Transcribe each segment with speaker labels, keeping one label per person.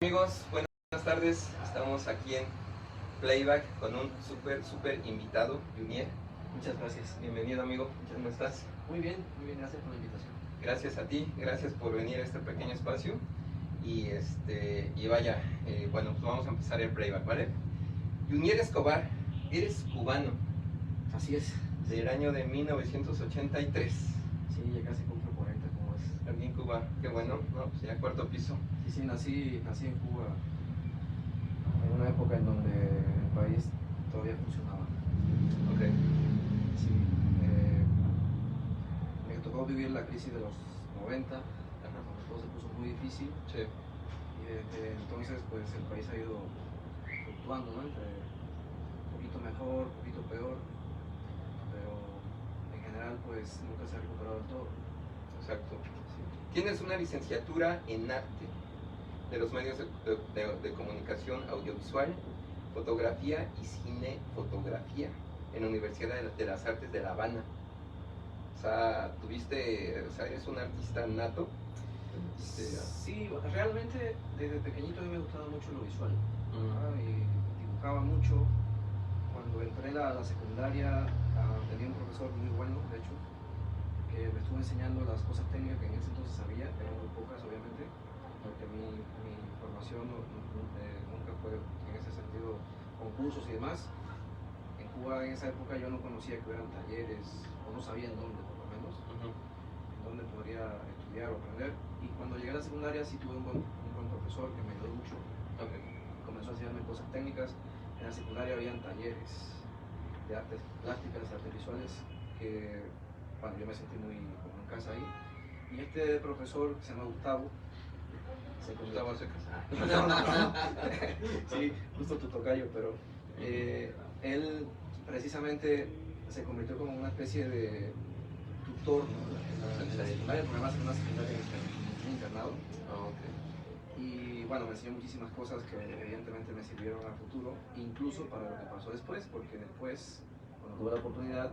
Speaker 1: Amigos, buenas tardes. Estamos aquí en Playback con un súper invitado, Junier.
Speaker 2: Muchas gracias.
Speaker 1: Bienvenido, amigo. ¿Cómo estás?
Speaker 2: Muy bien, gracias por la invitación.
Speaker 1: Gracias a ti, gracias por venir a este pequeño espacio. Y vaya, bueno, pues vamos a empezar el Playback, ¿vale? Junier Escobar, eres cubano.
Speaker 2: Así es.
Speaker 1: Del año de 1983.
Speaker 2: Sí, ya casi cumplo 40, como es.
Speaker 1: Aquí en Cuba, qué bueno, ¿no? Pues ya cuarto piso.
Speaker 2: Sí, nací en Cuba, en una época en donde el país todavía funcionaba.
Speaker 1: Ok.
Speaker 2: Sí, me tocó vivir la crisis de los 90, cuando todo se puso muy difícil.
Speaker 1: Sí.
Speaker 2: Y desde entonces, pues el país ha ido fluctuando, ¿no? Entre un poquito mejor, un poquito peor, pero en general, pues nunca se ha recuperado del todo.
Speaker 1: Exacto.
Speaker 2: Sí.
Speaker 1: Tienes una licenciatura en arte de los medios de comunicación audiovisual, fotografía y cinefotografía en la Universidad de las Artes de La Habana. O sea, eres un artista nato.
Speaker 2: Sí, realmente desde pequeñito a mí me gustaba mucho lo visual. Y dibujaba mucho. Cuando entré a la secundaria tenía un profesor muy bueno, de hecho, que me estuvo enseñando las cosas técnicas que en ese entonces sabía, que eran muy pocas obviamente, porque mi formación nunca fue en ese sentido con cursos y demás. En Cuba en esa época yo no conocía que hubieran talleres, o no sabía en dónde por lo menos, en dónde podría estudiar o aprender. Y cuando llegué a la secundaria sí tuve un buen profesor que me ayudó mucho. Comenzó a enseñarme cosas técnicas. En la secundaria habían talleres de artes plásticas, artes visuales, que bueno, yo me sentí muy como en casa ahí. Y este profesor, que se llama Gustavo,
Speaker 1: Gustavo Secas.
Speaker 2: no. Sí, justo tu tocayo, pero él precisamente se convirtió como una especie de tutor, ¿no? en la secundaria, porque además en una secundaria en un internado. Y bueno, me enseñó muchísimas cosas que evidentemente me sirvieron a futuro, incluso para lo que pasó después, porque después, cuando tuve la oportunidad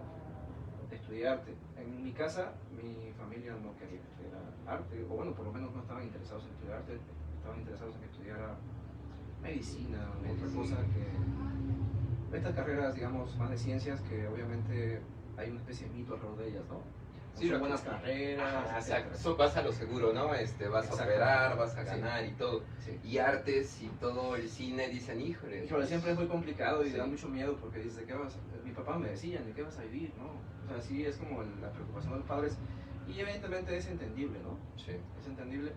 Speaker 2: de estudiar arte, en mi casa mi familia no quería que estudiara arte, o bueno, por lo menos no estaban interesados en estudiar arte, estaban interesados en que estudiara medicina o otra cosa, que estas carreras, digamos, más de ciencias, que obviamente hay una especie de mito alrededor de ellas, ¿no?
Speaker 1: Sí,
Speaker 2: son buenas carreras.
Speaker 1: Exacto, vas a lo seguro, ¿no? Vas a operar, vas a ganar y todo.
Speaker 2: Sí.
Speaker 1: Y artes y todo el cine dicen, híjole.
Speaker 2: Híjole, siempre es muy complicado y da mucho miedo porque dices, ¿de qué vas a... Mi papá me decía, ¿de qué vas a vivir? ¿No? O sea, sí es como la preocupación de los padres y evidentemente es entendible, ¿no?
Speaker 1: Sí.
Speaker 2: Es entendible.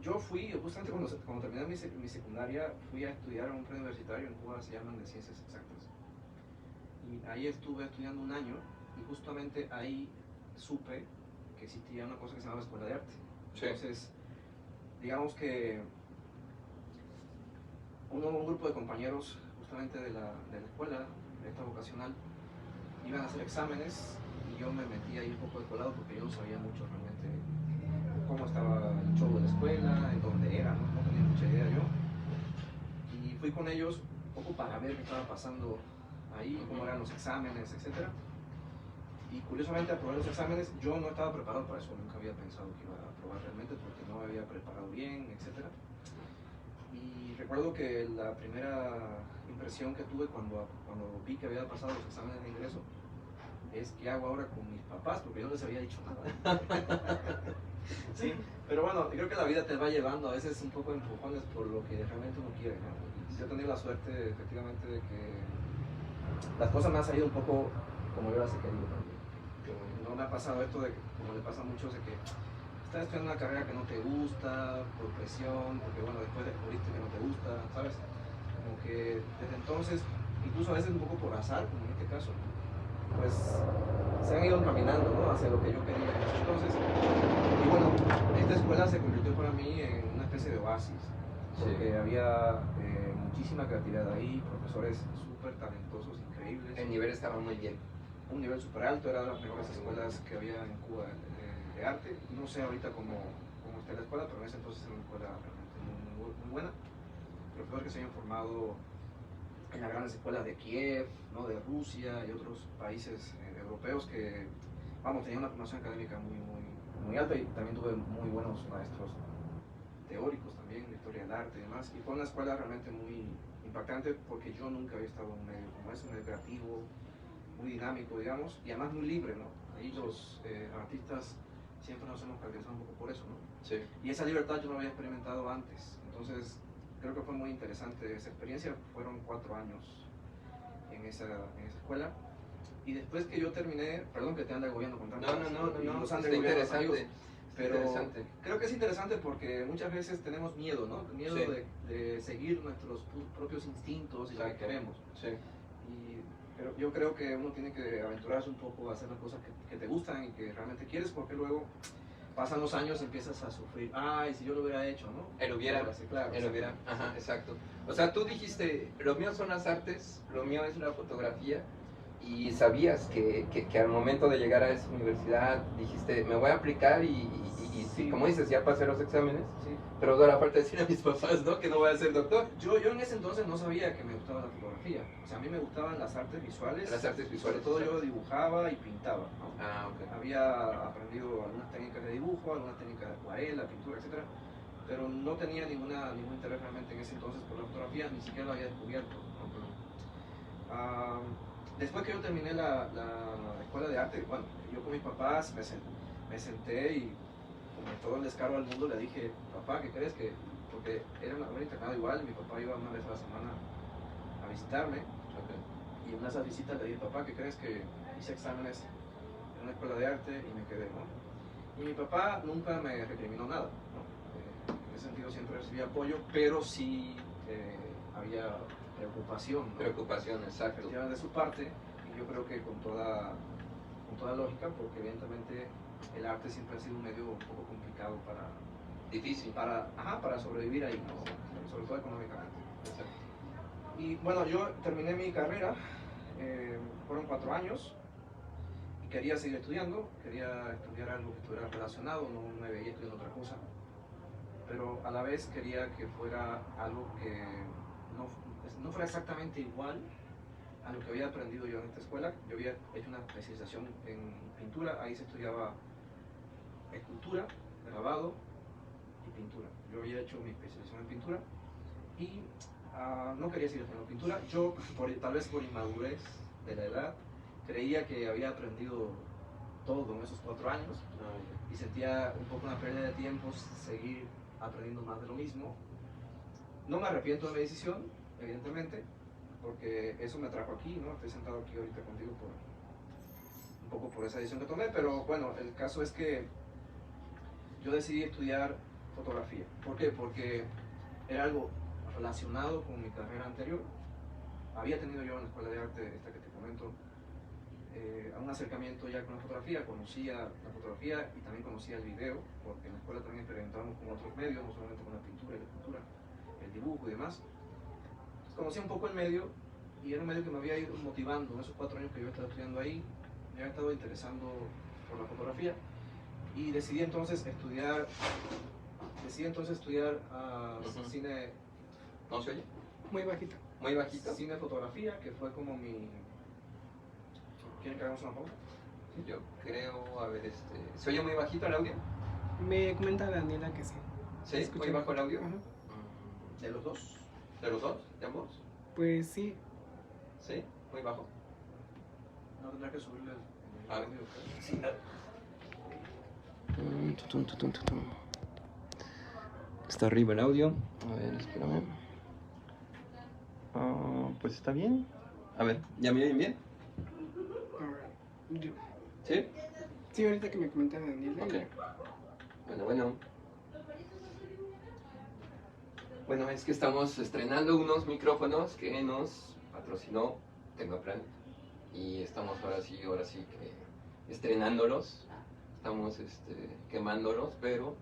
Speaker 2: Yo fui, justamente cuando terminé mi secundaria, fui a estudiar a un preuniversitario en Cuba, se llaman de Ciencias Exactas. Y ahí estuve estudiando un año y justamente ahí supe que existía una cosa que se llamaba Escuela de Arte.
Speaker 1: Sí.
Speaker 2: Entonces, digamos que un grupo de compañeros justamente de la escuela, de esta vocacional, iban a hacer exámenes y yo me metí ahí un poco de colado porque yo no sabía mucho realmente cómo estaba el show de la escuela, en dónde era, no tenía mucha idea yo. Y fui con ellos un poco para ver qué estaba pasando ahí, cómo eran los exámenes, etc. Y curiosamente aprobé los exámenes. Yo no estaba preparado para eso, nunca había pensado que iba a aprobar realmente porque no me había preparado bien, etc. Y recuerdo que la primera impresión que tuve cuando vi que había pasado los exámenes de ingreso es qué hago ahora con mis papás, porque yo no les había dicho nada. Sí, pero bueno, creo que la vida te va llevando a veces un poco empujones por lo que realmente uno quiere, ¿no? Yo he tenido la suerte efectivamente de que las cosas me han salido un poco como yo las he querido también. No me ha pasado esto de que, como le pasa a muchos, de que estás estudiando una carrera que no te gusta, por presión, porque bueno, después descubriste que no te gusta, ¿sabes? Como que desde entonces, incluso a veces un poco por azar, como en este caso, pues se han ido caminando, ¿no? Hacia lo que yo quería en ese entonces. Y bueno, esta escuela se convirtió para mí en una especie de oasis, porque había muchísima creatividad ahí, profesores súper talentosos, increíbles.
Speaker 1: El nivel estaba muy bien.
Speaker 2: Un nivel súper alto, era de las mejores escuelas que había en Cuba de arte. No sé ahorita cómo está la escuela, pero en ese entonces era una escuela realmente muy buena. Profesores que se habían formado en las grandes escuelas de Kiev, ¿no? De Rusia y otros países europeos que, vamos, tenían una formación académica muy alta, y también tuve muy buenos maestros teóricos también, el arte y demás. Y fue una escuela realmente muy impactante porque yo nunca había estado en un medio como ese, un medio creativo, muy dinámico, digamos, y además muy libre, ¿no? Ahí los artistas siempre nos hemos caracterizado un poco por eso, ¿no?
Speaker 1: Sí.
Speaker 2: Y esa libertad yo no había experimentado antes, entonces creo que fue muy interesante esa experiencia. Fueron 4 años en esa escuela. Y después que yo terminé, perdón que te ande agobiando con tantas cosas,
Speaker 1: No,
Speaker 2: los
Speaker 1: está
Speaker 2: ande agobiando los amigos,
Speaker 1: interesante.
Speaker 2: pero
Speaker 1: Interesante.
Speaker 2: creo que es interesante porque muchas veces tenemos miedo, ¿no? Miedo
Speaker 1: Sí.
Speaker 2: de seguir nuestros propios instintos y lo que
Speaker 1: Exacto.
Speaker 2: queremos.
Speaker 1: Sí.
Speaker 2: Y yo creo que uno tiene que aventurarse un poco a hacer las cosas que te gustan y que realmente quieres, porque luego pasan los años y empiezas a sufrir. Ay, si yo lo hubiera hecho, ¿no?
Speaker 1: El hubiera.
Speaker 2: Sí, claro.
Speaker 1: El hubiera. Ajá, exacto. O sea, tú dijiste, lo mío son las artes, lo mío es la fotografía. Y sabías que al momento de llegar a esa universidad dijiste, me voy a aplicar y
Speaker 2: Sí.
Speaker 1: como dices, ya pasé los exámenes,
Speaker 2: Sí.
Speaker 1: pero ahora falta decir a mis papás, ¿no? Que no voy a ser doctor.
Speaker 2: Yo en ese entonces no sabía que me gustaba la fotografía. O sea, a mí me gustaban las artes visuales.
Speaker 1: Las artes visuales.
Speaker 2: Sobre todo yo dibujaba y pintaba, ¿no?
Speaker 1: Ah, ok.
Speaker 2: Había aprendido algunas técnicas de dibujo, algunas técnicas de acuarela, pintura, etc. Pero no tenía ningún interés realmente en ese entonces por la fotografía, ni siquiera lo había descubierto, ¿no? Después que yo terminé la escuela de arte, bueno, yo con mis papás me senté y con todo el descaro al mundo le dije, papá, ¿qué crees que...? Porque era un internado igual, mi papá iba una vez a la semana a visitarme, y en una de esas visitas le dije, papá, ¿qué crees que hice exámenes en una escuela de arte y me quedé, ¿no? Y mi papá nunca me recriminó nada, ¿no? En ese sentido siempre recibí apoyo, pero sí había preocupación, ¿no?
Speaker 1: Preocupación, exacto.
Speaker 2: Efectivamente de su parte, y yo creo que con toda lógica, porque evidentemente el arte siempre ha sido un medio un poco complicado
Speaker 1: Difícil.
Speaker 2: para sobrevivir ahí, ¿no? Sobre todo económicamente.
Speaker 1: Exacto.
Speaker 2: Y bueno, yo terminé mi carrera, fueron 4 años, y quería seguir estudiando, quería estudiar algo que estuviera relacionado, no me veía estudiando otra cosa, pero a la vez quería que fuera algo que no fuera exactamente igual a lo que había aprendido yo en esta escuela. Yo había hecho una especialización en pintura, ahí se estudiaba escultura, grabado y pintura. Yo había hecho mi especialización en pintura y no quería seguir estudiando pintura. Yo, tal vez por inmadurez de la edad, creía que había aprendido todo en esos 4 años y sentía un poco una pérdida de tiempo seguir aprendiendo más de lo mismo. No me arrepiento de mi decisión, evidentemente, porque eso me trajo aquí, ¿no? Estoy sentado aquí ahorita contigo un poco por esa decisión que tomé, pero bueno, el caso es que yo decidí estudiar fotografía. ¿Por qué? Porque era algo relacionado con mi carrera anterior. Había tenido yo en la escuela de arte, esta que te comento, un acercamiento ya con la fotografía, conocía la fotografía y también conocía el video, porque en la escuela también experimentábamos con otros medios, no solamente con la pintura y la escultura, el dibujo y demás. Entonces, conocía un poco el medio y era un medio que me había ido motivando en esos 4 años que yo estaba estudiando ahí. Me había estado interesando por la fotografía y decidí entonces estudiar cine.
Speaker 1: ¿No se oye?
Speaker 3: Muy bajito.
Speaker 1: Muy bajito.
Speaker 2: Cine fotografía, que fue como mi... ¿Quieren que hagamos una pausa?
Speaker 1: Yo creo, a ver, ¿se oye muy bajito el audio?
Speaker 3: Me comenta Daniela que sí.
Speaker 1: ¿Sí?
Speaker 3: Escucha
Speaker 1: ¿Muy bajo el audio?
Speaker 3: Ajá.
Speaker 2: ¿De los dos?
Speaker 1: ¿De los dos? ¿De ambos?
Speaker 3: Pues sí.
Speaker 1: ¿Sí? ¿Muy bajo?
Speaker 2: No tendrás que subirle el
Speaker 1: A ver.
Speaker 2: audio.
Speaker 1: Sí. Está arriba el audio. A ver, espérame. Pues está bien. A ver, ¿ya me oyen bien?
Speaker 3: Ahora,
Speaker 1: ¿Sí?
Speaker 3: sí, ahorita que me comenta Daniela.
Speaker 1: Ok. Bueno. Bueno, es que estamos estrenando unos micrófonos que nos patrocinó Tecnoplan. Y estamos ahora sí que estrenándolos. Estamos quemándolos, pero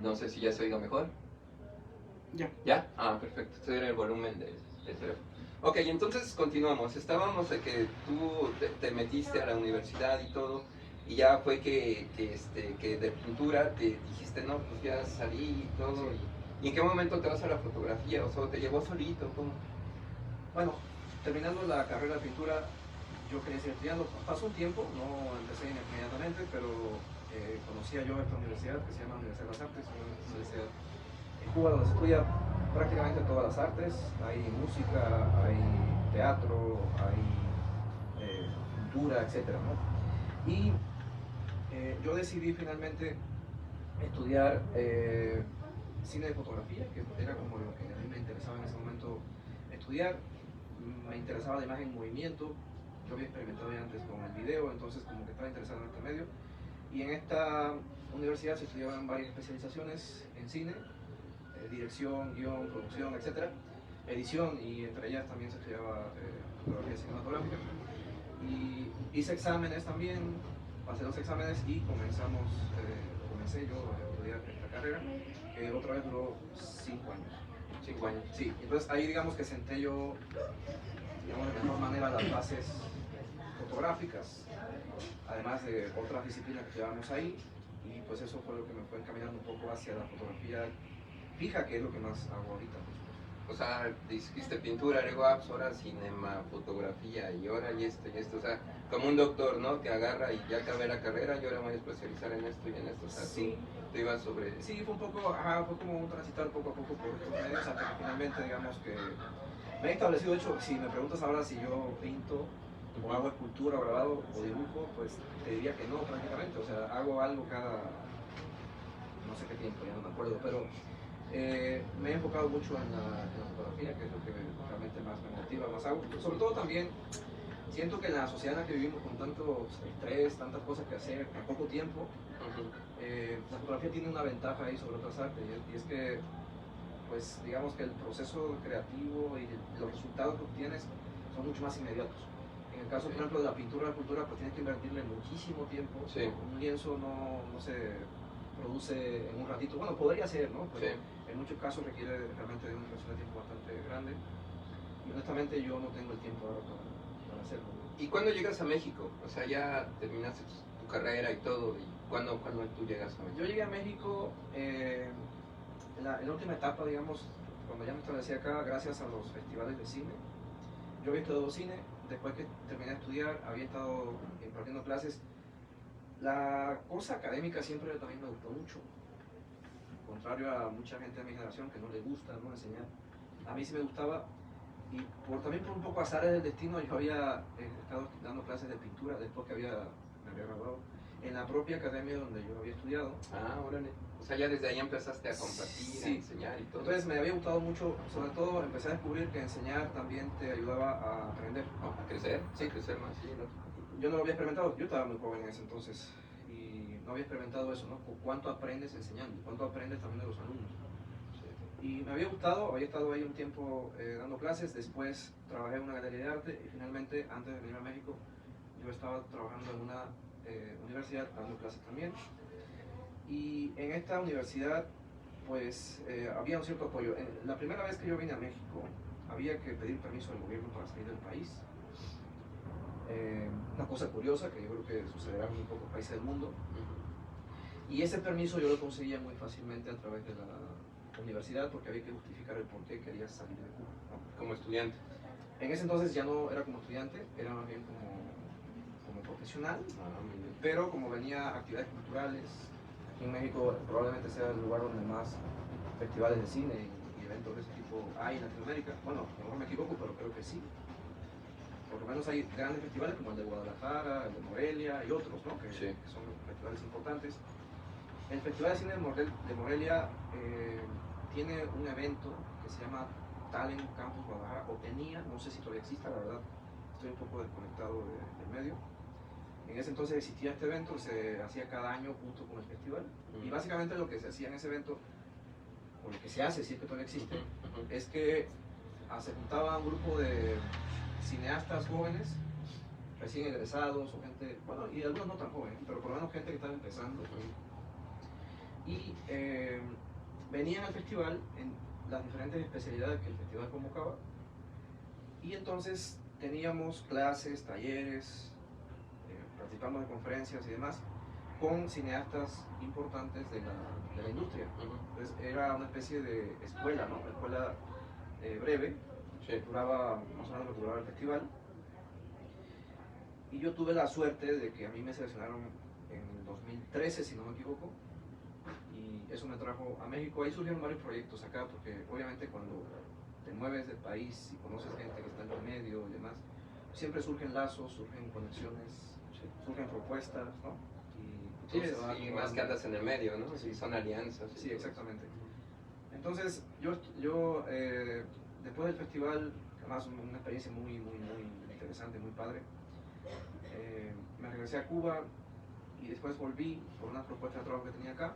Speaker 1: no sé si ya se oiga mejor.
Speaker 3: Ya.
Speaker 1: ¿Ya? Ah, perfecto. Este era el volumen del teléfono. Ok, entonces continuamos. Estábamos de que tú te metiste a la universidad y todo, y ya fue que de pintura te dijiste, no, pues ya salí y todo.
Speaker 2: Sí.
Speaker 1: ¿Y en qué momento te vas a la fotografía? O sea, ¿te llevó solito? ¿Cómo?
Speaker 2: Bueno, terminando la carrera de pintura, yo quería seguir estudiando. Pasó un tiempo, no empecé inmediatamente, pero conocía yo esta universidad que se llama Universidad de las Artes, una universidad en Cuba donde se estudia prácticamente todas las artes, hay música, hay teatro, hay pintura, etcétera, ¿no? Y yo decidí finalmente estudiar cine de fotografía, que era como lo que a mí me interesaba en ese momento estudiar. Me interesaba la imagen en movimiento, yo había experimentado ya antes con el video, entonces como que estaba interesado en este medio. Y en esta universidad se estudiaban varias especializaciones en cine, dirección, guión, producción, etcétera, edición, y entre ellas también se estudiaba fotografía cinematográfica. Y hice exámenes también, pasé los exámenes y comencé yo a estudiar esta carrera, que otra vez duró 5 años.
Speaker 1: 5 años.
Speaker 2: Sí, entonces ahí digamos que senté yo, digamos, de mejor manera las bases fotográficas, además de otras disciplinas que llevamos ahí, y pues eso fue lo que me fue encaminando un poco hacia la fotografía fija, que es lo que más hago ahorita.
Speaker 1: O sea, dijiste pintura, luego ahora cinema, fotografía, y ahora y esto, o sea, como un doctor, ¿no? Que agarra y ya acabé la carrera y ahora me voy a especializar en esto y en esto, o sea,
Speaker 2: Sí.
Speaker 1: tú ibas sobre...
Speaker 2: Sí, fue un poco, fue como un transitar poco a poco por estos medios hasta que finalmente, digamos que me he establecido. De hecho, si me preguntas ahora si yo pinto o hago escultura o grabado o dibujo, pues te diría que no prácticamente, o sea, hago algo cada no sé qué tiempo, ya no me acuerdo, pero me he enfocado mucho en la fotografía, que es lo que realmente más me motiva, más hago. Sobre todo también siento que en la sociedad en la que vivimos con tanto estrés, tantas cosas que hacer en poco tiempo, la fotografía tiene una ventaja ahí sobre otras artes, y es que, pues digamos que el proceso creativo y los resultados que obtienes son mucho más inmediatos. En el caso, por ejemplo, de la pintura o la escultura, pues tienes que invertirle muchísimo tiempo.
Speaker 1: Sí.
Speaker 2: Un lienzo no se produce en un ratito. Bueno, podría ser, ¿no? Pero en muchos casos requiere realmente de una inversión de tiempo bastante grande. Y honestamente yo no tengo el tiempo ahora para hacerlo.
Speaker 1: ¿Y cuándo llegas a México? O sea, ya terminaste tu carrera y todo, ¿y cuándo tú llegas a México?
Speaker 2: Yo llegué a México en la última etapa, digamos, cuando ya me establecí acá, gracias a los festivales de cine. Yo había estudiado cine, después que terminé de estudiar, había estado impartiendo clases. La cosa académica siempre también me gustó mucho, contrario a mucha gente de mi generación que no le gusta, ¿no?, enseñar. A mí sí me gustaba, y también por un poco azares del destino, yo había estado dando clases de pintura después que me había graduado en la propia academia donde yo había estudiado.
Speaker 1: Ah, órale. O sea, ya desde ahí empezaste a compartir,
Speaker 2: Sí.
Speaker 1: a enseñar y todo.
Speaker 2: Entonces me había gustado mucho, sobre todo empecé a descubrir que enseñar también te ayudaba a aprender.
Speaker 1: ¿A crecer?
Speaker 2: Sí.
Speaker 1: A crecer más, sí, ¿no?
Speaker 2: Yo no lo había experimentado, yo estaba muy joven en ese entonces y no había experimentado eso, ¿no? ¿Cuánto aprendes enseñando? ¿Cuánto aprendes también de los alumnos? Y me había gustado, había estado ahí un tiempo dando clases, después trabajé en una galería de arte y finalmente, antes de venir a México, yo estaba trabajando en una universidad dando clases también. Y en esta universidad, pues, había un cierto apoyo. La primera vez que yo vine a México, había que pedir permiso al gobierno para salir del país. Una cosa curiosa que yo creo que sucederá en muy pocos países del mundo. Y ese permiso yo lo conseguía muy fácilmente a través de la universidad, porque había que justificar el por qué quería salir de Cuba, ¿no?
Speaker 1: Como estudiante.
Speaker 2: En ese entonces ya no era como estudiante, era más bien como profesional, pero como venía a actividades culturales, aquí en México probablemente sea el lugar donde más festivales de cine y eventos de ese tipo hay en Latinoamérica. Bueno, a lo mejor me equivoco, pero creo que sí. Por lo menos hay grandes festivales como el de Guadalajara, el de Morelia y otros, ¿no? que son festivales importantes. El Festival de Cine de Morelia tiene un evento que se llama Talent Campus Guadalajara, o tenía, no sé si todavía existe, la verdad, estoy un poco desconectado del medio. En ese entonces existía este evento, se hacía cada año junto con el festival, y básicamente lo que se hacía en ese evento, o lo que se hace, si es que todavía existe, es que se juntaba un grupo de cineastas jóvenes, recién egresados, o gente, bueno, y algunos no tan jóvenes, pero por lo menos gente que estaba empezando, y venían al festival en las diferentes especialidades que el festival convocaba, y entonces teníamos clases, talleres, participamos de conferencias y demás con cineastas importantes de la industria. Entonces era una especie de escuela, ¿no? Una escuela breve, que duraba más o menos lo que duraba el festival, y yo tuve la suerte de que a mí me seleccionaron en el 2013, si no me equivoco, y eso me trajo a México. Ahí surgieron varios proyectos acá, porque obviamente cuando te mueves del país y conoces gente que está en el medio y demás, siempre surgen lazos, surgen conexiones, surgen propuestas, ¿no? Y
Speaker 1: Sí,
Speaker 2: todo se va
Speaker 1: y más
Speaker 2: acomodando.
Speaker 1: que andas en el medio, ¿no?
Speaker 2: Sí.
Speaker 1: Sí, son alianzas. y
Speaker 2: Sí,
Speaker 1: todo.
Speaker 2: exactamente. Entonces, después del festival, además una experiencia muy interesante, muy padre, me regresé a Cuba y después volví por una propuesta de trabajo que tenía acá.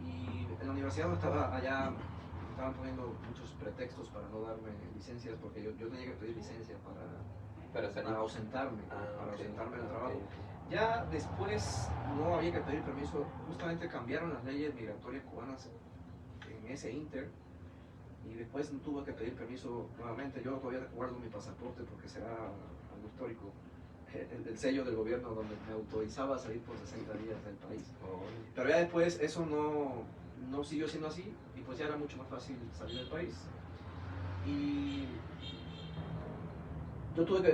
Speaker 2: Y en la universidad no estaba allá, me estaban poniendo muchos pretextos para no darme licencias, porque yo tenía que pedir licencia
Speaker 1: Para salir.
Speaker 2: para ausentarme,
Speaker 1: Ah, ok,
Speaker 2: del
Speaker 1: ok.
Speaker 2: trabajo. Ya después no había que pedir permiso, justamente cambiaron las leyes migratorias cubanas en ese inter, y después no tuve que pedir permiso nuevamente. Yo todavía guardo mi pasaporte porque será algo histórico, el sello del gobierno donde me autorizaba a salir por 60 días del país.
Speaker 1: Oh,
Speaker 2: Pero ya después eso no siguió siendo así, y pues ya era mucho más fácil salir del país. Y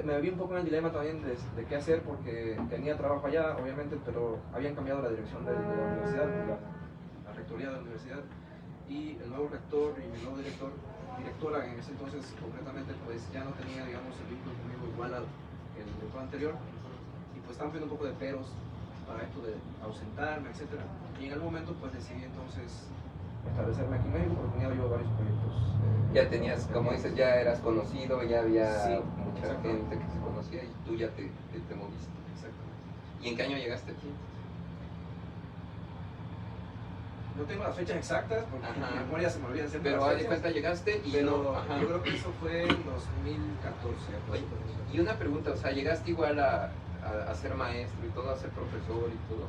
Speaker 2: me vi un poco en el dilema también de qué hacer, porque tenía trabajo allá, obviamente, pero habían cambiado la dirección de la universidad, la rectoría de la universidad, y el nuevo rector y mi nuevo directora en ese entonces concretamente, pues ya no tenía, digamos, el vínculo conmigo igual al que el director anterior, y pues estaban poniendo un poco de peros para esto de ausentarme, etc. Y en algún momento pues decidí entonces establecerme aquí en México, porque tenía yo varios proyectos.
Speaker 1: ya tenías, como dices, ya eras conocido, ya había
Speaker 2: Sí,
Speaker 1: mucha
Speaker 2: exactamente.
Speaker 1: gente que se conocía y tú ya te moviste.
Speaker 2: Exactamente.
Speaker 1: ¿Y en qué año llegaste aquí?
Speaker 2: No tengo las fechas exactas porque
Speaker 1: Ajá.
Speaker 2: mi memoria se me olvida hacer
Speaker 1: Pero
Speaker 2: las
Speaker 1: haz de
Speaker 2: fechas,
Speaker 1: cuenta llegaste y
Speaker 2: pero
Speaker 1: no. Ajá.
Speaker 2: yo creo que eso fue en 2014.
Speaker 1: Oye, y una pregunta, o sea, ¿llegaste igual a ser maestro y todo, a ser profesor y todo?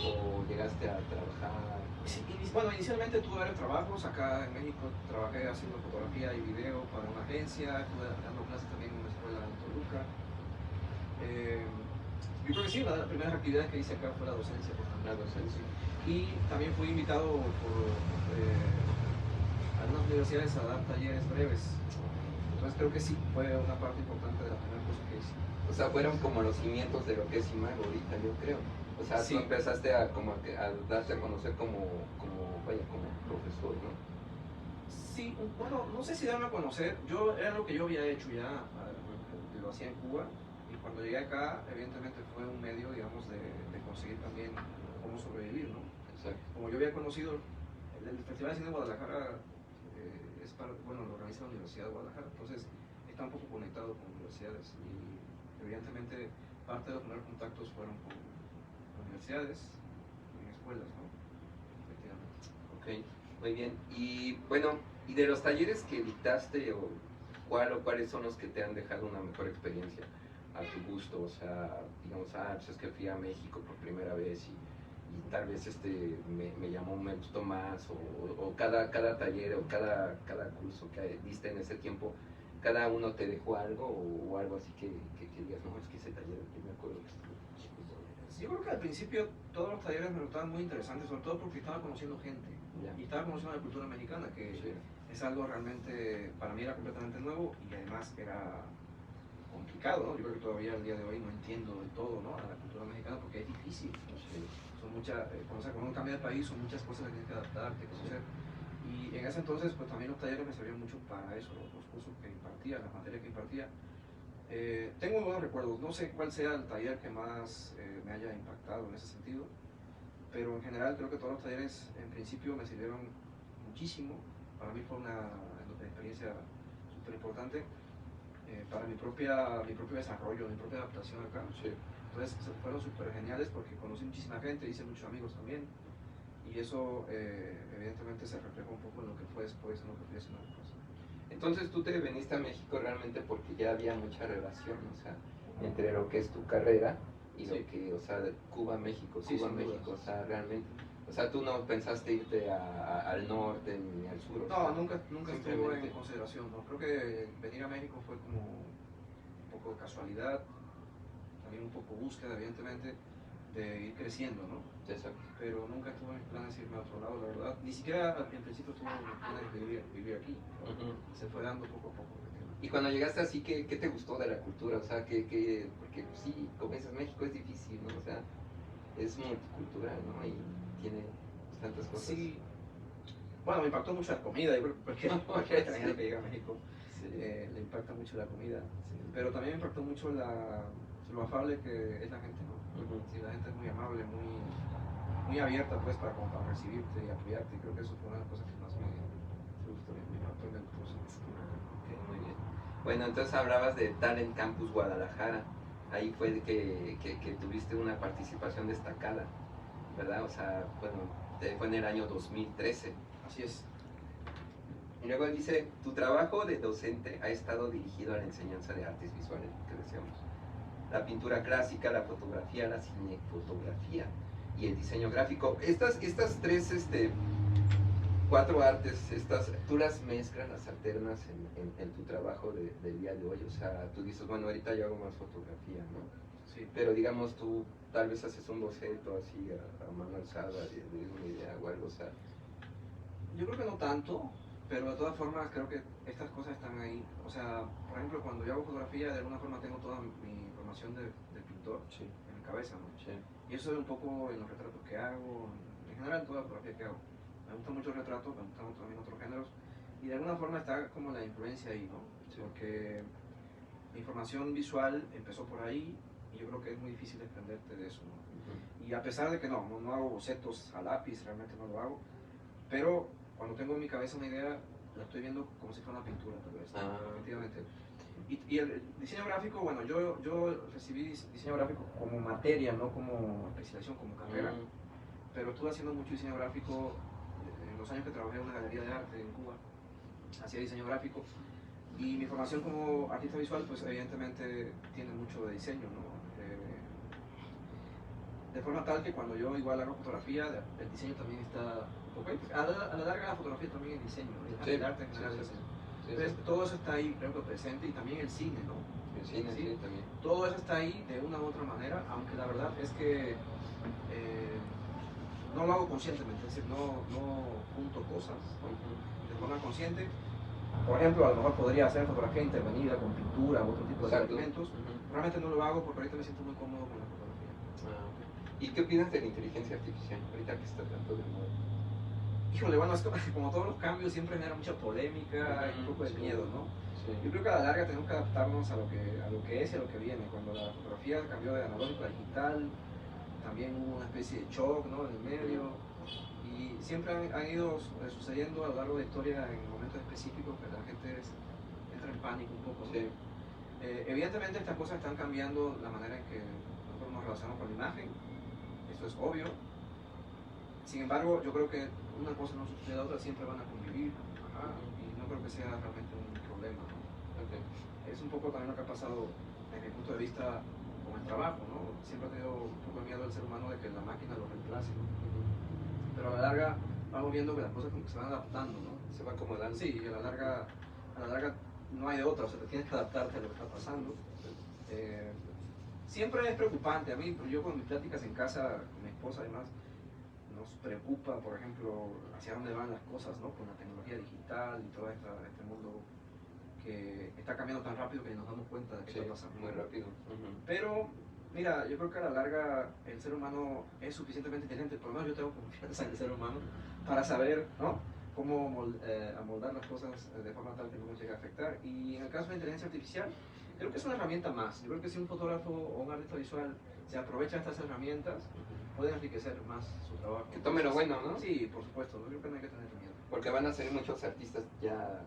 Speaker 1: ¿O llegaste a trabajar?
Speaker 2: Sí, bueno, inicialmente tuve varios trabajos acá en México. Trabajé haciendo fotografía y video para una agencia, estuve dando clases también en una escuela en Toluca. Yo creo que sí, una de las primeras actividades que hice acá fue la docencia, por ejemplo.
Speaker 1: La docencia.
Speaker 2: Y también fui invitado por algunas universidades a dar talleres breves. Entonces creo que sí fue una parte importante de la primera cosa que hice.
Speaker 1: O sea, fueron como los cimientos de lo que es Imago ahorita, yo creo. O sea,
Speaker 2: Sí.
Speaker 1: tú empezaste a darte a conocer como profesor, ¿no?
Speaker 2: Sí, bueno, no sé si darme a conocer. Era lo que yo había hecho ya, lo hacía en Cuba, y cuando llegué acá, evidentemente fue un medio, digamos, de conseguir también cómo sobrevivir, ¿no?
Speaker 1: Exacto.
Speaker 2: Como yo había conocido, el Festival de Cine de Guadalajara lo organiza la Universidad de Guadalajara, entonces está un poco conectado con universidades, y evidentemente parte de los primeros contactos fueron con universidades y en escuelas, ¿no? Efectivamente.
Speaker 1: Ok, muy bien. Y bueno, ¿y de los talleres que dictaste, cuáles son los que te han dejado una mejor experiencia a tu gusto? O sea, digamos, pues es que fui a México por primera vez y tal vez me gustó más, o cada taller o cada curso que diste en ese tiempo, cada uno te dejó algo o algo así que digas, no, es que ese taller, yo me acuerdo que estuvo chido.
Speaker 2: Yo creo que al principio todos los talleres me resultaban muy interesantes, sobre todo porque estaba conociendo gente,
Speaker 1: Ya.
Speaker 2: y estaba conociendo la cultura mexicana, que
Speaker 1: Sí.
Speaker 2: es algo realmente, para mí era completamente nuevo, y además era complicado, ¿no? Yo creo que todavía al día de hoy no entiendo del todo, ¿no?, a la cultura mexicana, porque es difícil, ¿no?
Speaker 1: Sí.
Speaker 2: Son muchas, cuando uno cambia de país, son muchas cosas que tienes que adaptarte, conocer. Y en ese entonces, pues también los talleres me servían mucho para eso, los cursos que impartía, las materias que impartía. Tengo buenos recuerdos, no sé cuál sea el taller que más me haya impactado en ese sentido, pero en general creo que todos los talleres en principio me sirvieron muchísimo. Para mí fue una experiencia súper importante para mi propio desarrollo, mi propia adaptación acá.
Speaker 1: Sí.
Speaker 2: Entonces fueron súper geniales porque conocí muchísima gente, hice muchos amigos también, y eso evidentemente se reflejó un poco en lo que fue después, en lo que fui haciendo después.
Speaker 1: Entonces tú te veniste a México realmente porque ya había mucha relación, o sea, entre lo que es tu carrera y
Speaker 2: Sí.
Speaker 1: lo que, o sea, Cuba-México,
Speaker 2: Sí, sin
Speaker 1: Cuba-México,
Speaker 2: dudas.
Speaker 1: o sea, realmente. O sea, tú no pensaste irte al norte ni al sur. O
Speaker 2: No,
Speaker 1: sea,
Speaker 2: nunca estuvo
Speaker 1: simplemente.
Speaker 2: en consideración, ¿no? Creo que venir a México fue como un poco de casualidad, también un poco búsqueda, evidentemente, de ir creciendo, ¿no?
Speaker 1: Exacto.
Speaker 2: Pero nunca estuvo en mis planes irme a otro lado, la verdad. Ni siquiera en principio estuvo en mis planes de vivir aquí, ¿no?
Speaker 1: Ujú.
Speaker 2: Se fue dando poco a poco.
Speaker 1: Y cuando llegaste así, ¿qué te gustó de la cultura? O sea, porque pues, sí, como dices, México es difícil, ¿no? O sea, es multicultural, ¿no? Y tiene, pues, tantas cosas.
Speaker 2: Sí, bueno, me impactó mucho la comida, yo creo que cualquier extranjero que llega a México
Speaker 1: Sí.
Speaker 2: le impacta mucho la comida, pero también me impactó mucho lo afable que es la gente, ¿no?
Speaker 1: Ujú.
Speaker 2: Sí, la gente es muy amable, muy abierta pues como para recibirte y apoyarte, y creo que eso fue una de las cosas que más me gustó, me impactó y me gustó.
Speaker 1: Ok, muy bien. Bueno, entonces hablabas de Talent Campus Guadalajara. Ahí fue que tuviste una participación destacada, ¿verdad? O sea, bueno, fue en el año 2013.
Speaker 2: Así es.
Speaker 1: Y luego dice, tu trabajo de docente ha estado dirigido a la enseñanza de artes visuales, que decíamos. La pintura clásica, la fotografía, la cinefotografía y el diseño gráfico. Estas tres, 4 artes, tú las mezclas, las alternas en tu trabajo del día de hoy. O sea, tú dices, bueno, ahorita yo hago más fotografía, ¿no?
Speaker 2: Sí.
Speaker 1: Pero digamos tú tal vez haces un boceto así a mano alzada de una idea o algo, o sea.
Speaker 2: Yo creo que no tanto, pero de todas formas creo que estas cosas están ahí. O sea, por ejemplo, cuando yo hago fotografía, de alguna forma tengo toda mi formación de pintor
Speaker 1: Sí.
Speaker 2: en mi cabeza, ¿no?
Speaker 1: Sí.
Speaker 2: Y eso es un poco en los retratos que hago, en general en toda la fotografía que hago. Me gustan mucho el retrato, me gustan también otros géneros, y de alguna forma está como la influencia ahí, ¿no?
Speaker 1: Sí.
Speaker 2: Porque mi formación visual empezó por ahí, y yo creo que es muy difícil desprenderte de eso, ¿no?
Speaker 1: Ujú.
Speaker 2: Y a pesar de que no hago bocetos a lápiz, realmente no lo hago, pero cuando tengo en mi cabeza una idea, la estoy viendo como si fuera una pintura, tal vez,
Speaker 1: Ah.
Speaker 2: efectivamente. Y el diseño gráfico, bueno, yo recibí diseño gráfico como materia, no como especialización, como carrera, pero estuve haciendo mucho diseño gráfico en los años que trabajé en una galería de arte en Cuba, hacía diseño gráfico, y mi formación como artista visual, pues evidentemente tiene mucho de diseño, ¿no? De forma tal que cuando yo igual hago fotografía, el diseño también está un poco ahí. A la larga la fotografía también es diseño, ¿no?
Speaker 1: Sí,
Speaker 2: El arte en general
Speaker 1: sí,
Speaker 2: es
Speaker 1: sí,
Speaker 2: diseño.
Speaker 1: sí,
Speaker 2: Entonces
Speaker 1: sí.
Speaker 2: todo eso está ahí, creo que presente, y también el cine, ¿no?
Speaker 1: El cine, sí, también.
Speaker 2: Todo eso está ahí de una u otra manera, aunque la verdad es que no lo hago conscientemente, es decir, no junto cosas de forma consciente. Por ejemplo, a lo mejor podría hacer fotografía intervenida con pintura u otro tipo de
Speaker 1: Exacto.
Speaker 2: elementos. Realmente no lo hago porque ahorita me siento muy cómodo con la fotografía.
Speaker 1: Ah, ok. ¿Y qué opinas de la inteligencia artificial ahorita que está tanto de moda?
Speaker 2: Híjole, bueno, es como todos los cambios siempre genera mucha polémica y un poco de
Speaker 1: Sí.
Speaker 2: miedo, ¿no?
Speaker 1: Sí.
Speaker 2: Yo creo que a la larga tenemos que adaptarnos a lo que es y a lo que viene. Cuando la fotografía cambió de analógico a digital, también hubo una especie de shock, ¿no? En el medio. Y siempre han ido sucediendo a lo largo de la historia en momentos específicos que la gente entra en pánico un poco, ¿no?
Speaker 1: Sí.
Speaker 2: Evidentemente estas cosas están cambiando la manera en que nosotros nos relacionamos con la imagen, eso es obvio. Sin embargo, yo creo que una cosa no sucede a la otra, siempre van a convivir, y no creo que sea realmente un problema, ¿no?
Speaker 1: Okay.
Speaker 2: Es un poco también lo que ha pasado desde mi punto de vista con el trabajo, ¿no? Siempre he tenido un poco de miedo del ser humano de que la máquina lo reemplace, ¿no? Pero a la larga vamos viendo que las cosas como que se van adaptando, ¿no?
Speaker 1: Se va acomodando.
Speaker 2: Sí, y a la larga no hay de otra, o sea, te tienes que adaptarte a lo que está pasando. Siempre es preocupante, a mí, yo con mis pláticas en casa, con mi esposa además, nos preocupa, por ejemplo, hacia dónde van las cosas, ¿no? Con la tecnología digital y todo este mundo que está cambiando tan rápido que nos damos cuenta de qué está pasando.
Speaker 1: Muy rápido.
Speaker 2: Pero, mira, yo creo que a la larga el ser humano es suficientemente inteligente, por lo menos yo tengo confianza en el ser humano, para saber, ¿no? Cómo amoldar las cosas de forma tal que no nos llegue a afectar. Y en el caso de la inteligencia artificial, creo que es una herramienta más. Yo creo que si un fotógrafo o un artista visual se aprovecha de estas herramientas, puede enriquecer más su trabajo.
Speaker 1: Que tome lo bueno, ¿no?
Speaker 2: Sí, por supuesto, yo creo que no hay que tener miedo.
Speaker 1: Porque van a ser muchos artistas ya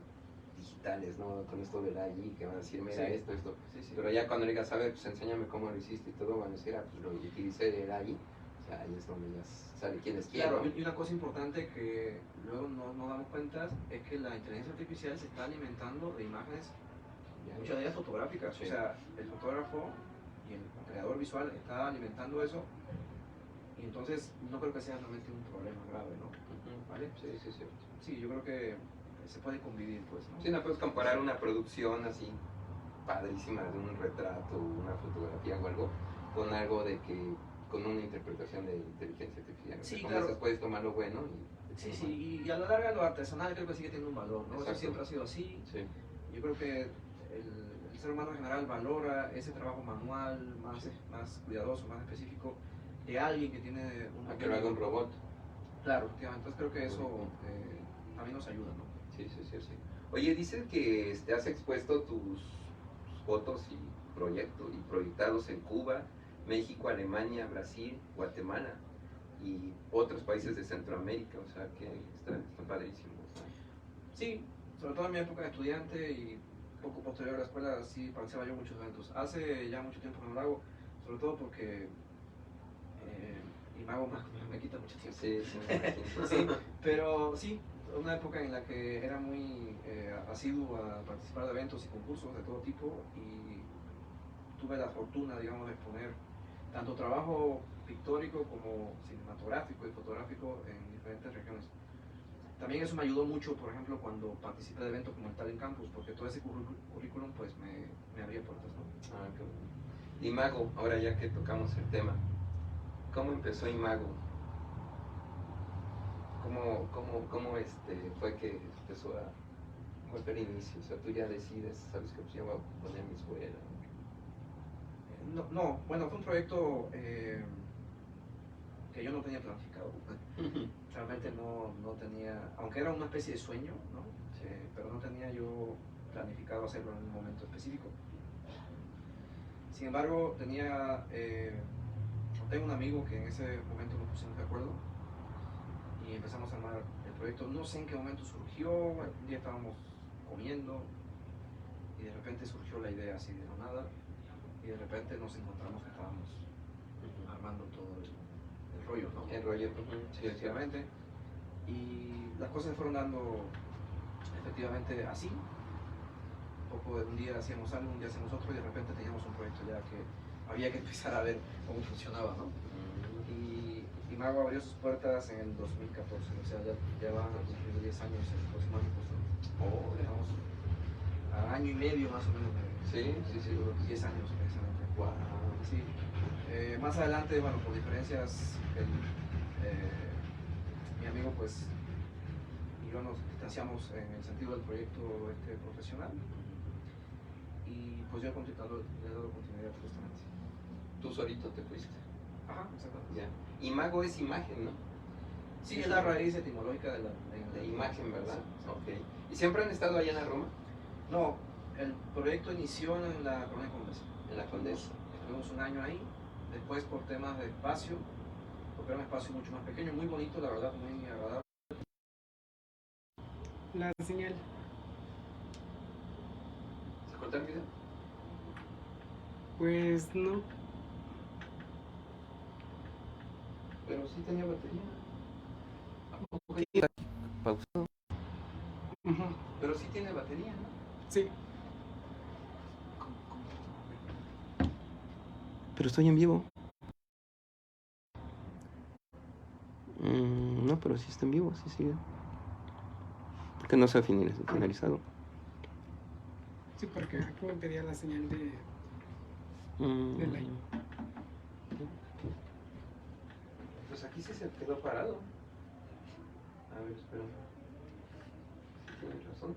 Speaker 1: digitales, ¿no? Con esto del AI, que van a decir, mira, esto.
Speaker 2: Sí.
Speaker 1: Pero ya cuando le digas, a ver, pues enséñame cómo lo hiciste y todo, van a decir, pues lo utilicé el AI. O sea, ahí es donde ya sabe quién es quién.
Speaker 2: Claro,
Speaker 1: ¿no?
Speaker 2: y una cosa importante que luego no damos cuenta es que la inteligencia artificial se está alimentando de imágenes, muchas de ellas fotográficas.
Speaker 1: Sí.
Speaker 2: O sea, el fotógrafo y el creador visual está alimentando eso, y entonces no creo que sea realmente un problema grave, ¿no? ¿Vale?
Speaker 1: Sí, sí, sí.
Speaker 2: Sí, yo creo que se puede convivir, pues, ¿no?
Speaker 1: Sí, no puedes comparar una producción así padrísima de un retrato, una fotografía o algo, con algo de que, con una interpretación de inteligencia artificial.
Speaker 2: Sí,
Speaker 1: con
Speaker 2: claro.
Speaker 1: esas puedes tomar lo bueno y...
Speaker 2: Sí, y a la larga lo artesanal creo que sigue teniendo un valor, ¿no?
Speaker 1: Exacto.
Speaker 2: Eso siempre ha sido así.
Speaker 1: Sí.
Speaker 2: Yo creo que el ser humano en general valora ese trabajo manual, más cuidadoso, más específico, de alguien que tiene
Speaker 1: A que lo haga un robot.
Speaker 2: Claro, efectivamente. Entonces creo que eso también nos ayuda, ¿no?
Speaker 1: Sí, sí, sí, sí. Oye, dices que has expuesto tus fotos y proyectos y proyectados en Cuba, México, Alemania, Brasil, Guatemala y otros países de Centroamérica, o sea que está padrísimo. O sea.
Speaker 2: Sí, sobre todo en mi época de estudiante y poco posterior a la escuela, sí participaba yo en muchos eventos. Hace ya mucho tiempo que no lo hago, sobre todo porque Imago me quita mucho tiempo.
Speaker 1: Sí, sí, me imagino.
Speaker 2: Sí, pero sí, una época en la que era muy asiduo a participar de eventos y concursos de todo tipo y tuve la fortuna, digamos, de exponer tanto trabajo pictórico como cinematográfico y fotográfico en diferentes regiones. También eso me ayudó mucho, por ejemplo, cuando participé de eventos como el Talent Campus, porque todo ese currículum pues me abría puertas, ¿no?
Speaker 1: Ah, qué bueno. Imago, ahora ya que tocamos el tema, ¿cómo empezó Imago? ¿Cómo fue que empezó a... ¿Cuál fue el inicio? O sea, tú ya decides, sabes que pues ya voy a poner mi escuela.
Speaker 2: No, bueno, fue un proyecto que yo no tenía planificado. Realmente no tenía, aunque era una especie de sueño, ¿no? Pero no tenía yo planificado hacerlo en un momento específico. Sin embargo, tengo un amigo que en ese momento nos pusimos de acuerdo y empezamos a armar el proyecto. No sé en qué momento surgió, un día estábamos comiendo y de repente surgió la idea así de la nada y de repente nos encontramos que estábamos armando todo el rollo, ¿no?
Speaker 1: El rollo, sí,
Speaker 2: Efectivamente. Y las cosas se fueron dando efectivamente así. Un poco de un día hacíamos algo, un día hacíamos otro y de repente teníamos un proyecto ya que había que empezar a ver cómo funcionaba, ¿no? Y Mago abrió sus puertas en el 2014, o sea, ya van a cumplir 10 años el próximo año, pues,
Speaker 1: Oh,
Speaker 2: estamos a año y medio más o menos
Speaker 1: sí, sí, sí.
Speaker 2: 10 años precisamente.
Speaker 1: Wow.
Speaker 2: Sí. Más adelante, bueno, por diferencias, mi amigo pues y yo nos distanciamos en el sentido del proyecto profesional y pues yo le he dado continuidad justamente.
Speaker 1: Tú solito te fuiste.
Speaker 2: Ajá, exactamente.
Speaker 1: Ya. Imago es imagen, ¿no?
Speaker 2: Sí, es la raíz etimológica de
Speaker 1: De imagen, ¿verdad?
Speaker 2: Sí.
Speaker 1: Ok. ¿Y siempre han estado allá en la Roma?
Speaker 2: No, el proyecto inició en la Colonia Condesa.
Speaker 1: En la Condesa.
Speaker 2: Estuvimos un año ahí, después por temas de espacio, porque era un espacio mucho más pequeño, muy bonito, la verdad, muy agradable.
Speaker 3: La señal.
Speaker 1: ¿Se cortó el video?
Speaker 3: Pues no.
Speaker 1: Pero sí tenía batería.
Speaker 3: Ok.
Speaker 1: Pausado.
Speaker 3: Ujú.
Speaker 1: Pero sí tiene batería, ¿no?
Speaker 3: Sí.
Speaker 1: Pero estoy en vivo. No, pero sí está en vivo, sí sigue. Porque no se ha finalizado.
Speaker 3: Sí, porque aquí me pedía la señal de like.
Speaker 1: Pues aquí sí se quedó parado. A ver, espera. Tienes razón.